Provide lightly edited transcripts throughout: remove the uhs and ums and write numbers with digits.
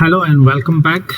Hello and welcome back.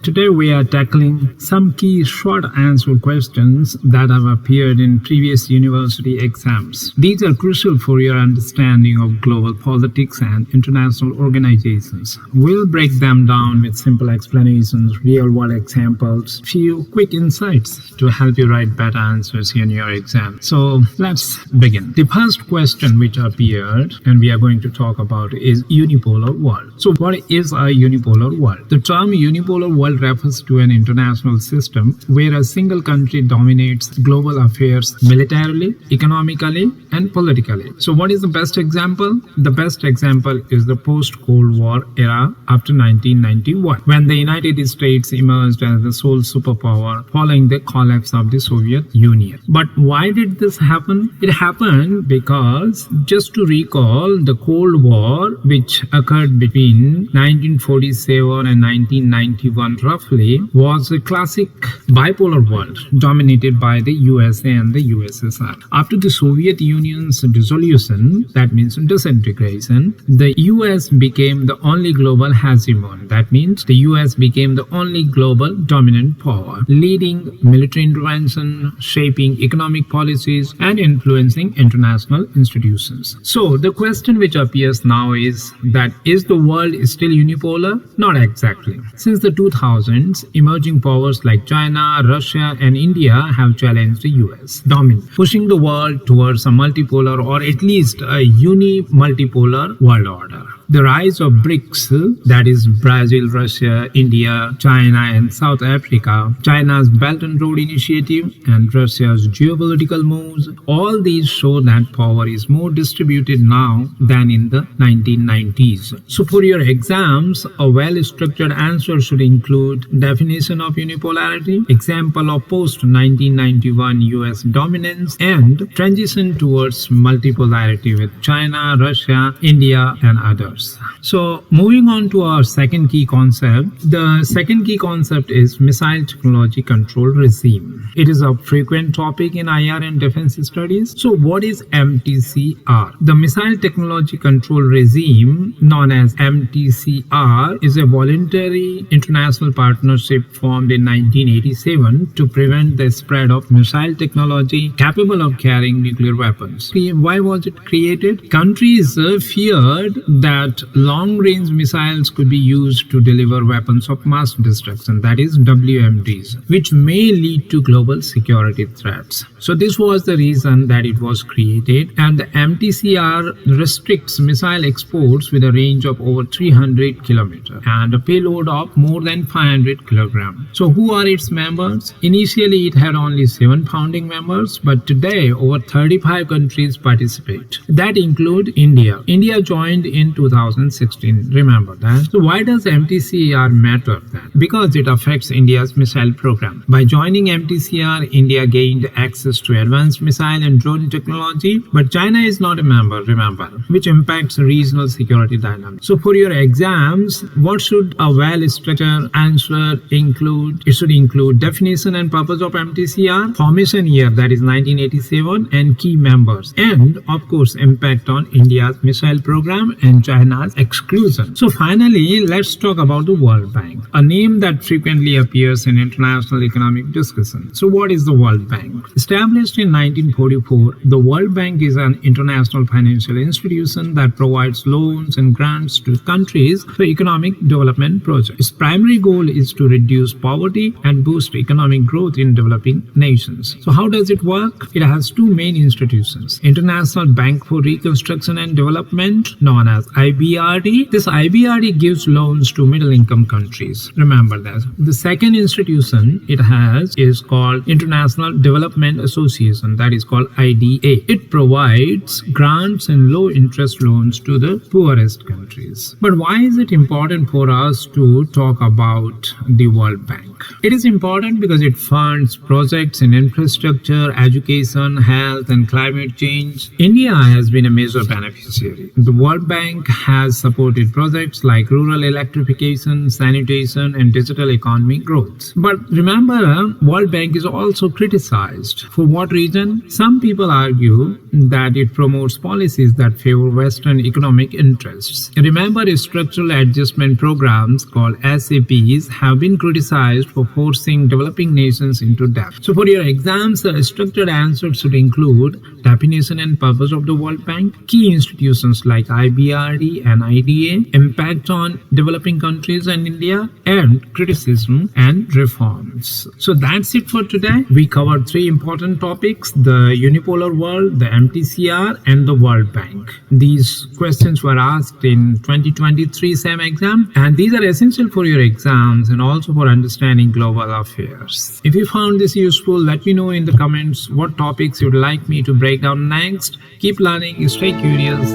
Today we are tackling some key short answer questions that have appeared in previous university exams. These are crucial for your understanding of global politics and international organizations. We'll break them down with simple explanations, real-world examples, few quick insights to help you write better answers in your exam. So let's begin. The first question which appeared and we are going to talk about is unipolar world. So what is a unipolar world? The term unipolar world refers to an international system where a single country dominates global affairs militarily, economically, and politically. So what is the best example? The best example is the post-Cold War era after 1991, when the United States emerged as the sole superpower following the collapse of the Soviet Union. But why did this happen? It happened because, just to recall, the Cold War, which occurred between 1947 and 1991 roughly, was a classic bipolar world dominated by the USA and the USSR. After the Soviet Union's dissolution, that means disintegration, the US became the only global hegemon. That means the US became the only global dominant power, leading military intervention, shaping economic policies, and influencing international institutions. So the question which appears now is that, is the world still unipolar? Not exactly. Since the 2000s, emerging powers like China, Russia, and India have challenged the US dominance, pushing the world towards a multipolar or at least a uni-multipolar world order. The rise of BRICS, that is Brazil, Russia, India, China, and South Africa, China's Belt and Road Initiative, and Russia's geopolitical moves, all these show that power is more distributed now than in the 1990s. So for your exams, a well-structured answer should include definition of unipolarity, example of post-1991 US dominance, and transition towards multipolarity with China, Russia, India, and others. So moving on to our second key concept. The second key concept is missile technology control regime. It is a frequent topic in IR and defense studies. So what is MTCR? The missile technology control regime, known as MTCR, is a voluntary international partnership formed in 1987 to prevent the spread of missile technology capable of carrying nuclear weapons. Why was it created? Countries feared that long-range missiles could be used to deliver weapons of mass destruction, that is WMDs, which may lead to global security threats. So this was the reason that it was created, and the MTCR restricts missile exports with a range of over 300 kilometers and a payload of more than 500 kilograms. So who are its members? Initially it had only 7 founding members, but today over 35 countries participate. That include India. India joined in 2016. Remember that. So why does MTCR matter then? Because it affects India's missile program. By joining MTCR, India gained access to advanced missile and drone technology, but China is not a member, remember, which impacts regional security dynamics. So for your exams, what should a well-structured answer include? It should include definition and purpose of MTCR, formation year, that is 1987, and key members, and of course impact on India's missile program and China's exclusion. So finally, let's talk about the World Bank, a name that frequently appears in international economic discussion. So what is the World Bank? Established in 1944, the World Bank is an international financial institution that provides loans and grants to countries for economic development projects. Its primary goal is to reduce poverty and boost economic growth in developing nations. So how does it work? It has 2 main institutions: International Bank for Reconstruction and Development, known as IBRD. This IBRD gives loans to middle-income countries. Remember that. The second institution it has is called International Development Association, that is called IDA. It provides grants and low-interest loans to the poorest countries. But why is it important for us to talk about the World Bank? It is important because it funds projects in infrastructure, education, health, and climate change. India has been a major beneficiary. The World Bank has supported projects like rural electrification, sanitation, and digital economy growth. But remember, World Bank is also criticized. For what reason? Some people argue that it promotes policies that favor Western economic interests. Remember, structural adjustment programs called SAPs have been criticized for forcing developing nations into debt. So for your exams, structured answers should include definition and purpose of the World Bank, key institutions like IBRD and IDA, impact on developing countries and India, and criticism and reforms. So that's it for today. We covered three important topics: the unipolar world, the MTCR, and the World Bank. These questions were asked in 2023 SAM exam, and these are essential for your exams and also for understanding global affairs. If you found this useful, let me know in the comments what topics you'd like me to break down next. Keep learning, stay curious.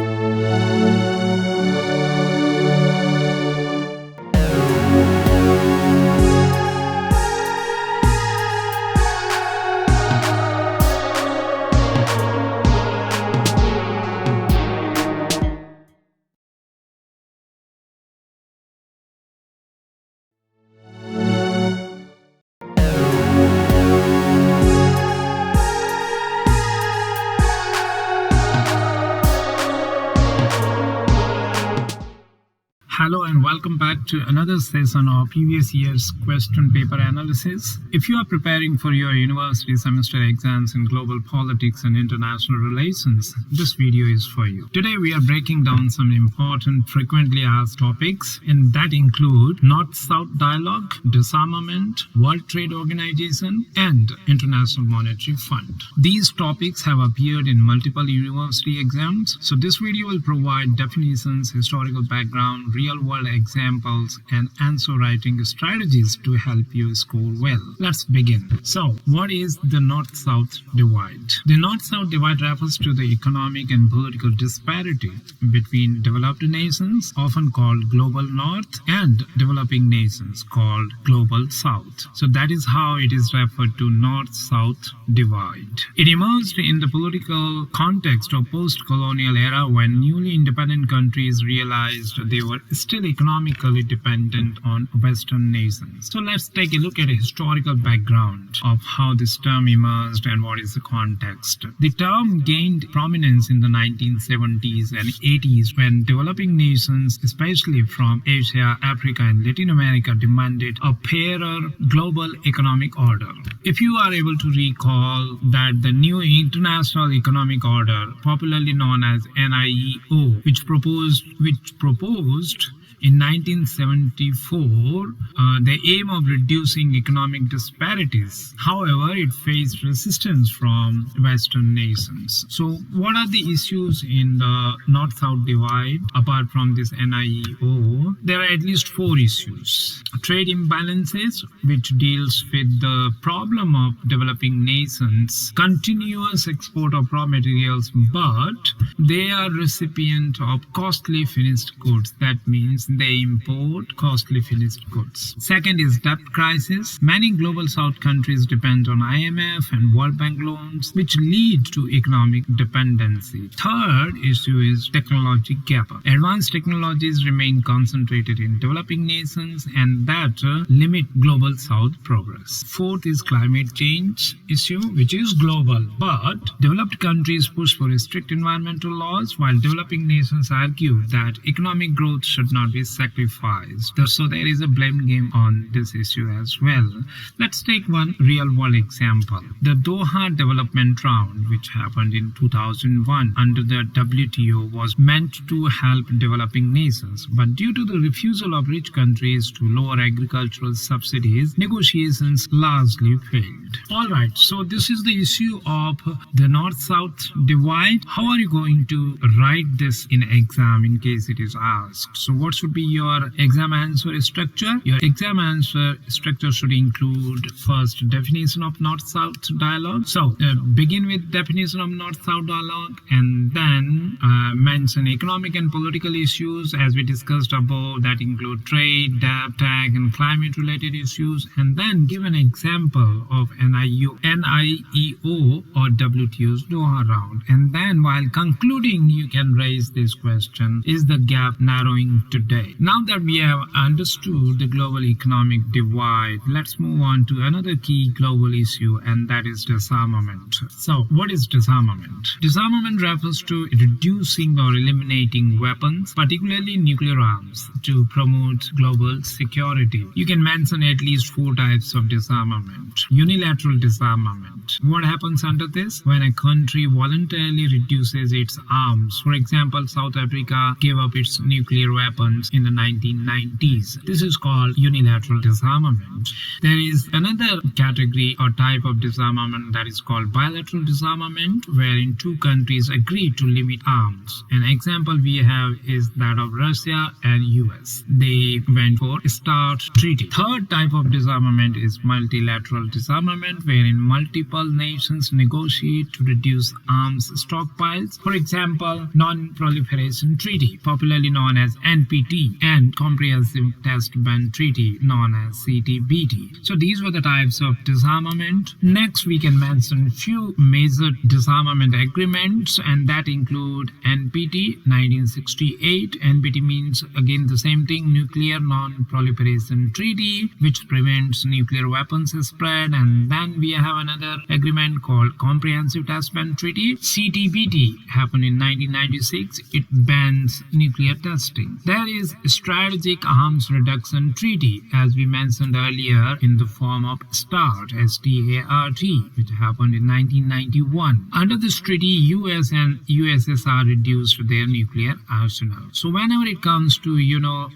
Hello and welcome back to another session of previous year's question paper analysis. If you are preparing for your university semester exams in global politics and international relations, this video is for you. Today we are breaking down some important frequently asked topics, and that include North-South dialogue, disarmament, World Trade Organization, and International Monetary Fund. These topics have appeared in multiple university exams, so this video will provide definitions, historical background, real-world examples, and answer writing strategies to help you score well. Let's begin. So, what is the North-South divide? The North-South divide refers to the economic and political disparity between developed nations, often called Global North, and developing nations, called Global South. So that is how it is referred to, North-South divide. It emerged in the political context of post-colonial era when newly independent countries realized they were still economically dependent on Western nations. So let's take a look at a historical background of how this term emerged and what is the context. The term gained prominence in the 1970s and 80s when developing nations, especially from Asia, Africa, and Latin America, demanded a fairer global economic order. If you are able to recall that the new international economic order, popularly known as NIEO, which proposed in 1974 the aim of reducing economic disparities. However, it faced resistance from Western nations. So what are the issues in the North-South divide apart from this NIEO? There are at least 4 issues. Trade imbalances, which deals with the problem of developing nations continuous export of raw materials, but they are recipient of costly finished goods. That means they import costly finished goods. Second is debt crisis. Many global South countries depend on IMF and World Bank loans, which lead to economic dependency. Third issue is technology gap. Advanced technologies remain concentrated in developing nations, and that limit global South progress. Fourth is climate change issue, which is global, but developed countries push for strict environmental laws, while developing nations argue that economic growth should not be sacrificed. So there is a blame game on this issue as well. Let's take one real-world example. The Doha Development Round, which happened in 2001 under the WTO, was meant to help developing nations, but due to the refusal of rich countries to lower agricultural subsidies, negotiations largely failed. Alright, so this is the issue of the North-South divide. How are you going to write this in exam in case it is asked? So what should be your exam answer structure? Your exam answer structure should include first definition of North-South dialogue. So begin with definition of North-South dialogue and then mention economic and political issues as we discussed above, that include trade, debt, tax and climate related issues, and then give an example of NIEO or WTO's Doha round. And then while concluding, you can raise this question: is the gap narrowing today? Now that we have understood the global economic divide, let's move on to another key global issue, and that is disarmament. So what is disarmament? Disarmament refers to reducing or eliminating weapons, particularly nuclear arms, to promote global security. You can mention at least 4 types of disarmament. Unilateral disarmament. What happens under this? When a country voluntarily reduces its arms. For example, South Africa gave up its nuclear weapons in the 1990s. This is called unilateral disarmament. There is another category or type of disarmament that is called bilateral disarmament, wherein 2 countries agree to limit arms. An example we have is that of Russia and US. They went for a START treaty. Third type of disarmament is multilateral disarmament, wherein multiple nations negotiate to reduce arms stockpiles. For example, Non-Proliferation Treaty, popularly known as NPT, and Comprehensive Test Ban Treaty, known as CTBT. So these were the types of disarmament. Next, we can mention few major disarmament agreements, and that include NPT 1968. NPT means again the same thing, Nuclear Non-Proliferation Treaty, which prevents nuclear weapons spread. And then we have another agreement called Comprehensive Test Ban Treaty. CTBT happened in 1996. It bans nuclear testing. There is Strategic Arms Reduction Treaty, as we mentioned earlier, in the form of START, S-T-A-R-T, which happened in 1991. Under this treaty, US and USSR reduced their nuclear arsenal. So whenever it comes to,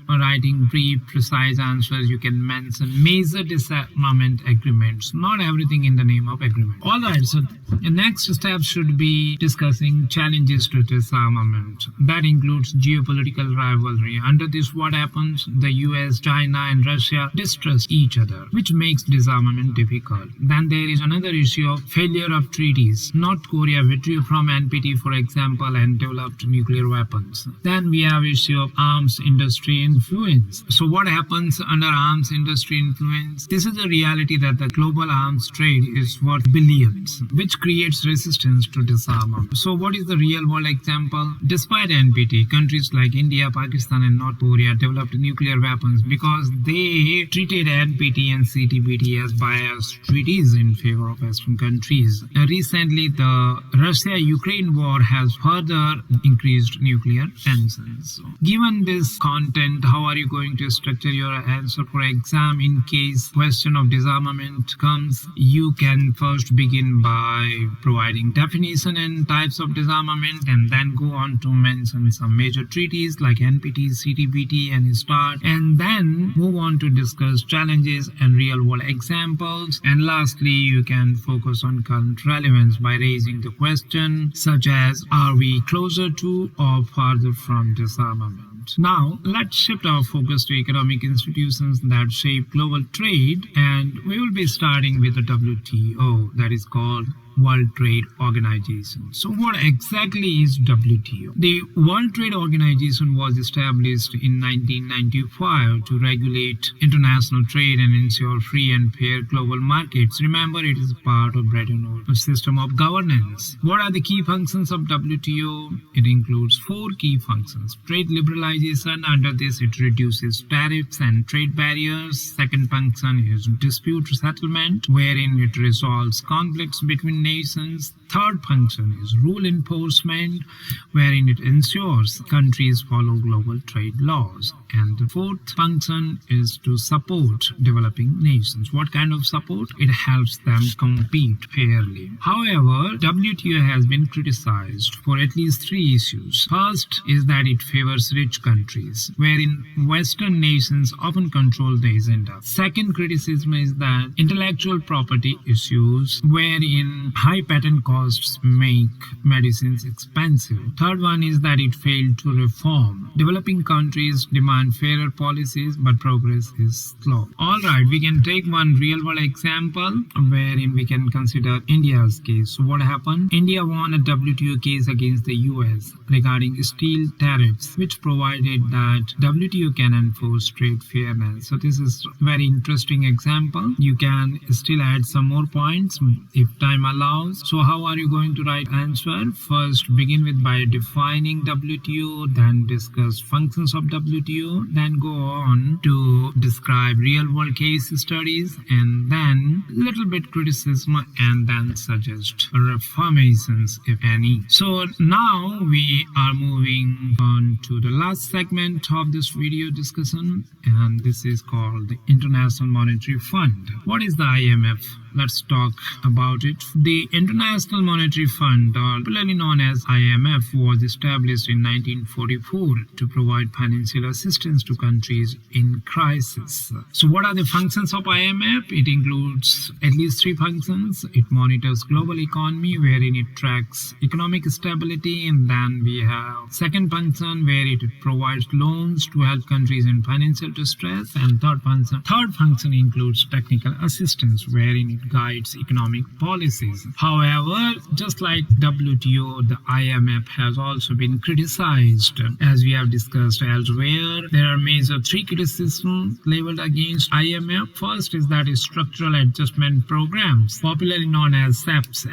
writing brief, precise answers, you can mention major disarmament agreements, not everything in the name of agreement. Alright, so the next step should be discussing challenges to disarmament. That includes geopolitical rivalry. Under this, what happens? The US, China and Russia distrust each other, which makes disarmament difficult. Then there is another issue of failure of treaties. North Korea withdrew from NPT, for example, and developed nuclear weapons. Then we have issue of arms industry influence. So what happens under arms industry influence? This is a reality that the global arms trade is worth billions, which creates resistance to disarmament. So what is the real world example? Despite NPT, countries like India, Pakistan and North Korea developed nuclear weapons because they treated NPT and CTBT as biased treaties in favor of Western countries. Recently, the Russia-Ukraine war has further increased nuclear tensions. So, given this content, how are you going to structure your answer for exam in case question of disarmament comes? You can first begin by providing definition and types of disarmament, and then go on to mention some major treaties like NPT, CTBT and START, and then move on to discuss challenges and real world examples. And lastly, you can focus on current relevance by raising the question such as, are we closer to or farther from disarmament? Now, let's shift our focus to economic institutions that shape global trade, and we will be starting with the WTO, that is called World Trade Organization. So what exactly is WTO? The World Trade Organization was established in 1995 to regulate international trade and ensure free and fair global markets. Remember, it is part of Bretton Woods system of governance. What are the key functions of WTO? It includes 4 key functions. Trade liberalization. Under this, it reduces tariffs and trade barriers. Second function is dispute settlement, wherein it resolves conflicts between nations. Third function is rule enforcement, wherein it ensures countries follow global trade laws. And the fourth function is to support developing nations. What kind of support? It helps them compete fairly. However, WTO has been criticized for at least three issues. First is that it favors rich countries, wherein Western nations often control the agenda. Second criticism is that intellectual property issues, wherein high patent costs make medicines expensive. Third one is that it failed to reform. Developing countries demand fairer policies, but progress is slow. Alright, we can take one real-world example wherein we can consider India's case. So what happened? India won a WTO case against the US regarding steel tariffs, which provided that WTO can enforce trade fairness. So this is a very interesting example. You can still add some more points if time allows. So how are you going to write answer? First, begin with by defining WTO, then discuss functions of WTO, then go on to describe real-world case studies, and then little bit criticism, and then suggest reformations if any. So now we are moving on to the last segment of this video discussion, and this is called the International Monetary Fund. What is the IMF? Let's talk about it. The International Monetary Fund, or popularly known as IMF, was established in 1944 to provide financial assistance to countries in crisis. So what are the functions of IMF? It includes at least three functions. It monitors global economy, wherein it tracks economic stability, and then we have second function where it provides loans to help countries in financial distress, and third function includes technical assistance, wherein it guides economic policies. However, just like WTO, the IMF has also been criticized. As we have discussed elsewhere, there are major three criticisms leveled against IMF. First is that structural adjustment programs, popularly known as SAPs,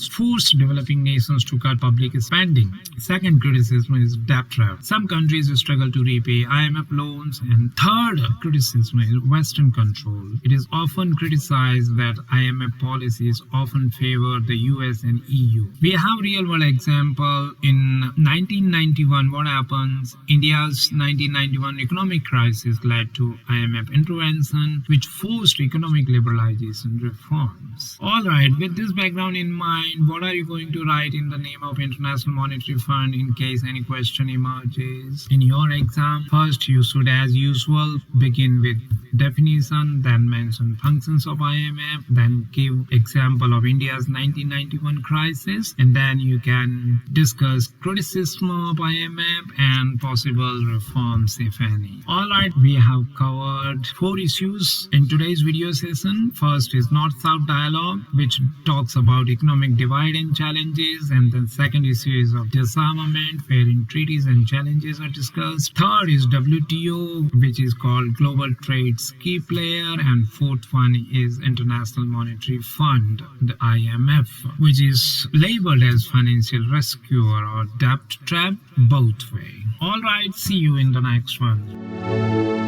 force developing nations to cut public spending. Second criticism is debt trap. Some countries struggle to repay IMF loans. And third criticism is Western control. It is often criticized that IMF policies often favor the US and EU. We have real-world example in 1991. What happens? India's 1991 economic crisis led to IMF intervention, which forced economic liberalization reforms. Alright, with this background in mind, what are you going to write in the name of International Monetary Fund in case any question emerges in your exam? First, you should, as usual, begin with definition, then mention functions of IMF, then give example of India's 1991 crisis, and then you can discuss criticism of IMF and possible reforms if any. Alright, we have covered 4 issues in today's video session. First is North-South dialogue, which talks about economic divide and challenges, and then second issue is of disarmament, wherein treaties and challenges are discussed. Third is WTO, which is called global trade's key player, and fourth one is International Monetary Fund, the IMF, which is labeled as financial rescuer or debt trap, both way. Alright, see you in the next one.